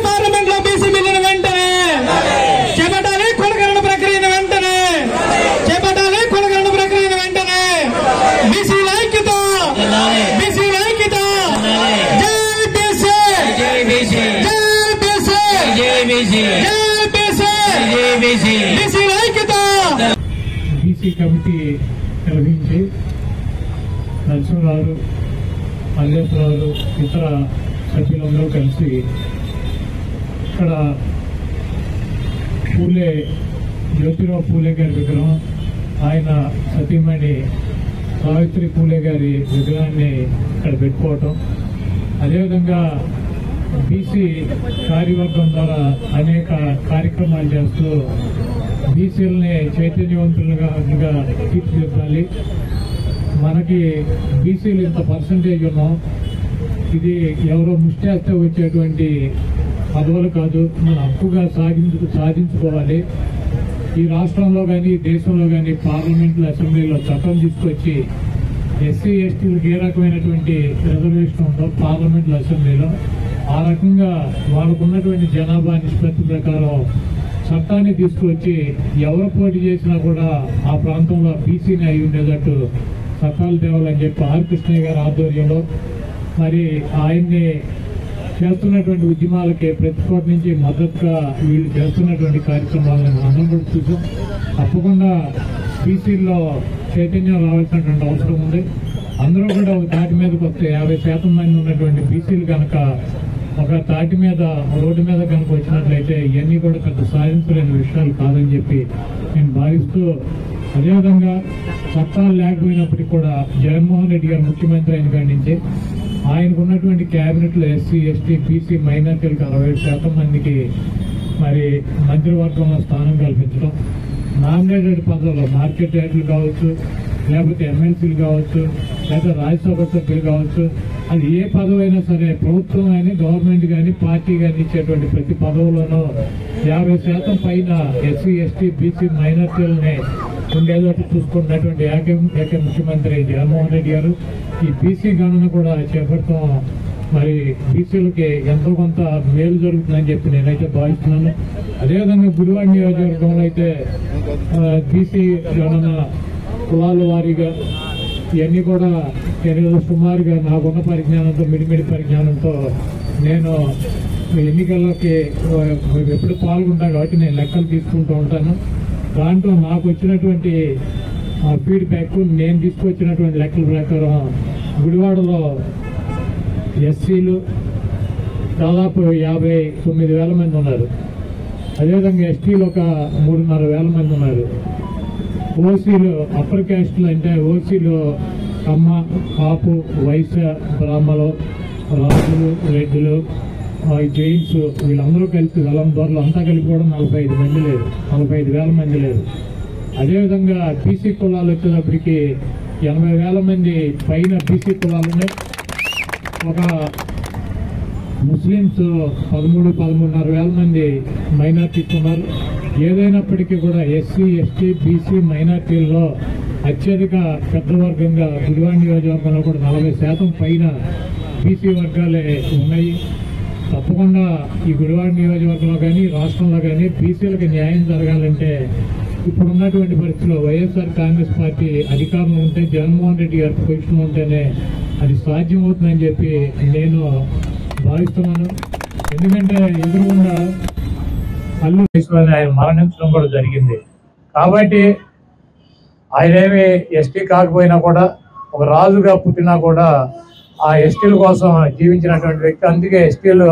Parliament లో BC బిల్లును వెంటనే చేపట్టాలి. కులగణన ప్రక్రియను వెంటనే చేపట్టాలి. కులగణన ప్రక్రియను వెంటనే బీసీ ఐక్యత, బీసీ ఐక్యత. జై బీసీ, జై బీసీ, జై బీసీ, జై బీసీ, జై బీసీ, జై బీసీ, బీసీ ఐక్యత. బీసీ కమిటీ నిర్వహించి నరసింహరావు, మల్లేశ్వరరావు, ఇతర సభ్యులందరూ కలిసి ఇక్కడ పూలే, జ్యోతిరావు పూలే గారి విగ్రహం, ఆయన సతీమణి సావిత్రి పూలే గారి విగ్రహాన్ని ఇక్కడ పెట్టుకోవటం, అదేవిధంగా బీసీ కార్యవర్గం ద్వారా అనేక కార్యక్రమాలు చేస్తూ బీసీలని చైతన్యవంతులుగా తీర్చిదిద్దాలి. మనకి బీసీలు ఇంత పర్సంటేజ్ ఉన్నాం, ఇది ఎవరో ముష్టేస్తే వచ్చేటువంటి పదవులు కాదు, మన హక్కుగా సాధించుకోవాలి. ఈ రాష్ట్రంలో కానీ దేశంలో కానీ పార్లమెంట్లో, అసెంబ్లీలో చట్టం తీసుకొచ్చి ఎస్సీ ఎస్టీలకు ఏ రకమైనటువంటి రిజర్వేషన్ ఉందో పార్లమెంట్లో, అసెంబ్లీలో ఆ రకంగా వాళ్ళకున్నటువంటి జనాభా నిష్పత్తి ప్రకారం చట్టాన్ని తీసుకొచ్చి ఎవరు పోటీ చేసినా కూడా ఆ ప్రాంతంలో బీసీని అయి ఉండేటట్టు చట్టాలు తేవాలని చెప్పి ఆర్ కృష్ణయ్య గారి ఆధ్వర్యంలో మరి ఆయన్ని చేస్తున్నటువంటి ఉద్యమాలకి ప్రతి చోట నుంచి మద్దతుగా వీళ్ళు చేస్తున్నటువంటి కార్యక్రమాలను అందరం కూడా చూసాం. తప్పకుండా బీసీల్లో చైతన్యం రావాల్సినటువంటి అవసరం ఉంది. అందరూ కూడా ఒక తాటి మీదకి వస్తే 50% మంది ఉన్నటువంటి బీసీలు కనుక ఒక తాటి మీద, రోడ్డు మీద కనుక వచ్చినట్లయితే ఇవన్నీ కూడా పెద్ద సాధించలేని విషయాలు కాదని చెప్పి నేను భావిస్తూ, అదేవిధంగా చట్టాలు లేకపోయినప్పటికీ కూడా జగన్మోహన్ రెడ్డి గారు ముఖ్యమంత్రి అయిన కాడి నుంచి ఆయనకు ఉన్నటువంటి క్యాబినెట్ లో ఎస్సీ ఎస్టీ బీసీ మైనార్టీలకు 60% మందికి మరి మంత్రివర్గంలో స్థానం కల్పించడం, నామినేటెడ్ పదవులు మార్కెట్ రేట్లు కావచ్చు, లేకపోతే ఎమ్మెల్సీలు కావచ్చు, లేదా రాజ్యసభ సభ్యులు కావచ్చు, అది ఏ పదవి అయినా సరే ప్రభుత్వం కానీ గవర్నమెంట్ కానీ పార్టీ కానీ ఇచ్చేటువంటి ప్రతి పదవులను 50% పైన ఎస్సీ ఎస్టీ బీసీ మైనార్టీలని ఉండేదట్టు చూసుకున్నటువంటి ఏక ముఖ్యమంత్రి జగన్మోహన్ రెడ్డి గారు ఈ బీసీ గణన కూడా చేపడతాం. మరి బీసీలకి ఎంతో కొంత మేలు జరుగుతుందని చెప్పి నేనైతే భావిస్తున్నాను. అదేవిధంగా గుడివాడ నియోజకవర్గంలో అయితే బీసీ గణన కులాల వారీగా ఇవన్నీ కూడా నేను సుమారుగా నాకున్న పరిజ్ఞానంతో, మిడిమిడి పరిజ్ఞానంతో నేను ఎన్నికల్లోకి ఎప్పుడు పాల్గొంటాను కాబట్టి నేను లెక్కలు తీసుకుంటూ ఉంటాను. దాంట్లో నాకు వచ్చినటువంటి ఫీడ్బ్యాక్, నేను తీసుకొచ్చినటువంటి లెక్కల ప్రకారం గుడివాడలో ఎస్సీలు దాదాపు 59,000 మంది ఉన్నారు. అదేవిధంగా ఎస్టీలు ఒక 3,500 మంది ఉన్నారు. ఓసీలు అప్పర్ క్యాస్టులు అంటే ఓసీలు కమ్మ, కాపు, వైశ్య, బ్రాహ్మలు, రాజులు, రెడ్డిలు, జైన్స్ వీళ్ళందరూ కలిసి వెలం దొరలు అంతా కలిపి కూడా 45,000 మంది లేదు. అదేవిధంగా బీసీ కులాలు వచ్చేటప్పటికి 80,000 మంది పైన బీసీ కులాలు ఉన్నాయి. ఒక ముస్లింస్ 13,500 మంది మైనార్టీస్ ఉన్నారు. ఏదైనప్పటికీ కూడా ఎస్సీ ఎస్టీ బీసీ మైనార్టీల్లో అత్యధిక పెద్ద వర్గంగా గుడివాడ నియోజకవర్గంలో కూడా 40% పైన బీసీ వర్గాలే ఉన్నాయి. తప్పకుండా ఈ గుడివాడ నియోజకవర్గంలో కానీ రాష్ట్రంలో కానీ బీసీలకు న్యాయం జరగాలంటే ఇప్పుడున్నటువంటి పరిస్థితుల్లో వైఎస్ఆర్ కాంగ్రెస్ పార్టీ అధికారంలో ఉంటే, జగన్మోహన్ రెడ్డి గారి పొజిషన్లో ఉంటేనే అది సాధ్యమవుతుందని చెప్పి నేను భావిస్తున్నాను. ఎందుకంటే ఎదురుగుండా అల్లు తీసుకొని ఆయన మరణించడం కూడా జరిగింది. కాబట్టి ఆయనేమి ఎస్టీ కాకపోయినా కూడా, ఒక రాజుగా పుట్టినా కూడా ఆ ఎస్టీల కోసం జీవించినటువంటి వ్యక్తి. అందుకే ఎస్టీలు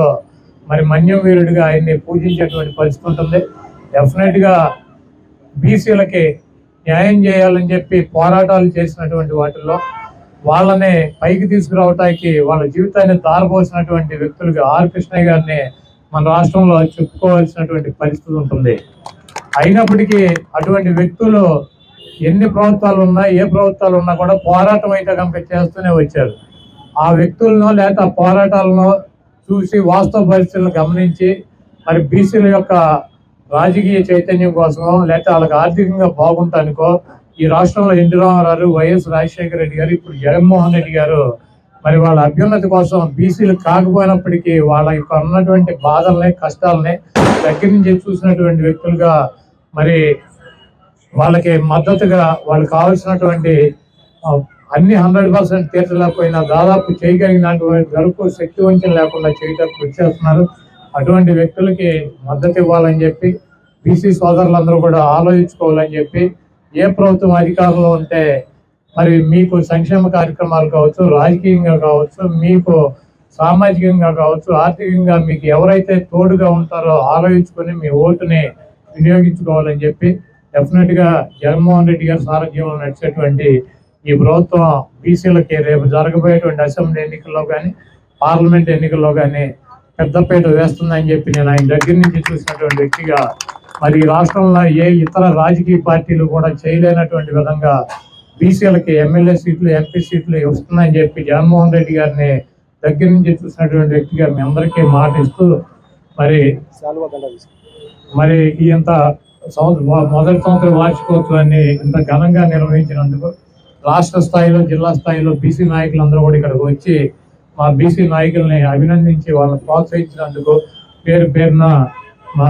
మరి మన్యం వీరుడిగా ఆయన్ని పూజించేటువంటి పరిస్థితి ఉంటుంది. డెఫినెట్గా బీసీలకి న్యాయం చేయాలని చెప్పి పోరాటాలు చేసినటువంటి వాటిల్లో వాళ్ళని పైకి తీసుకురావటానికి వాళ్ళ జీవితాన్ని దారపోసినటువంటి వ్యక్తులుగా ఆర్ కృష్ణయ్య గారిని మన రాష్ట్రంలో చెప్పుకోవాల్సినటువంటి పరిస్థితి ఉంటుంది. అయినప్పటికీ అటువంటి వ్యక్తులు ఎన్ని ప్రభుత్వాలు ఉన్నా, ఏ ప్రభుత్వాలు ఉన్నా కూడా పోరాటం అయితే కనుక చేస్తూనే వచ్చారు. ఆ వ్యక్తులను లేదా ఆ పోరాటాలను చూసి వాస్తవ పరిస్థితులను గమనించి మరి బీసీల యొక్క రాజకీయ చైతన్యం కోసమో లేకపోతే వాళ్ళకి ఆర్థికంగా బాగుంటానికో ఈ రాష్ట్రంలో ఎన్టీ రామారావు, వైఎస్ రాజశేఖర రెడ్డి గారు, ఇప్పుడు జగన్మోహన్ రెడ్డి గారు మరి వాళ్ళ అభ్యున్నతి కోసం బీసీలు కాకపోయినప్పటికీ వాళ్ళ యొక్క ఉన్నటువంటి బాధల్ని, కష్టాలని దగ్గర నుంచి చూసినటువంటి వ్యక్తులుగా మరి వాళ్ళకి మద్దతుగా వాళ్ళకి కావాల్సినటువంటి అన్ని 100% తీర్చలేకపోయినా దాదాపు చేయగలిగినటువంటి వరకు శక్తి వంచన లేకుండా చేయడానికి వచ్చేస్తున్నారు. అటువంటి వ్యక్తులకి మద్దతు ఇవ్వాలని చెప్పి బీసీ సోదరులందరూ కూడా ఆలోచించుకోవాలని చెప్పి ఏ ప్రభుత్వం అధికారంలో ఉంటే మరి మీకు సంక్షేమ కార్యక్రమాలు కావచ్చు, రాజకీయంగా కావచ్చు, మీకు సామాజికంగా కావచ్చు, ఆర్థికంగా మీకు ఎవరైతే తోడుగా ఉంటారో ఆలోచించుకొని మీ ఓటుని వినియోగించుకోవాలని చెప్పి డెఫినెట్గా జగన్మోహన్ రెడ్డి గారి సారథ్యంలో నడిచేటువంటి ఈ ప్రభుత్వం బీసీలకి రేపు జరగబోయేటువంటి అసెంబ్లీ ఎన్నికల్లో కానీ, పార్లమెంట్ ఎన్నికల్లో కానీ పెద్దపీట వేస్తుందని చెప్పి నేను ఆయన దగ్గర నుంచి చూసినటువంటి వ్యక్తిగా మరి రాష్ట్రంలో ఏ ఇతర రాజకీయ పార్టీలు కూడా చేయలేనటువంటి విధంగా బీసీలకి ఎమ్మెల్యే సీట్లు, ఎంపీ సీట్లు వస్తున్నాయని చెప్పి జగన్మోహన్ రెడ్డి గారిని దగ్గర నుంచి చూసినటువంటి వ్యక్తిగా మీ అందరికీ మాట ఇస్తూ మరి ఇంత మొదటి సంవత్సరం వార్షికోత్సవాన్ని ఇంత ఘనంగా నిర్వహించినందుకు రాష్ట్ర స్థాయిలో, జిల్లా స్థాయిలో బీసీ నాయకులందరూ కూడా ఇక్కడికి వచ్చి మా బీసీ నాయకుల్ని అభినందించి వాళ్ళని ప్రోత్సహించినందుకు పేరు పేరున మా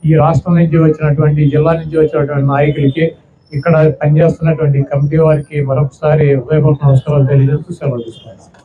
ఈ రాష్ట్రం నుంచి వచ్చినటువంటి, జిల్లా నుంచి వచ్చినటువంటి నాయకులకి, ఇక్కడ పనిచేస్తున్నటువంటి కమిటీ వారికి మరొకసారి హృదయపూర్వక నమస్కారాలు తెలియజేస్తూ సెలవు తీసుకున్నాను.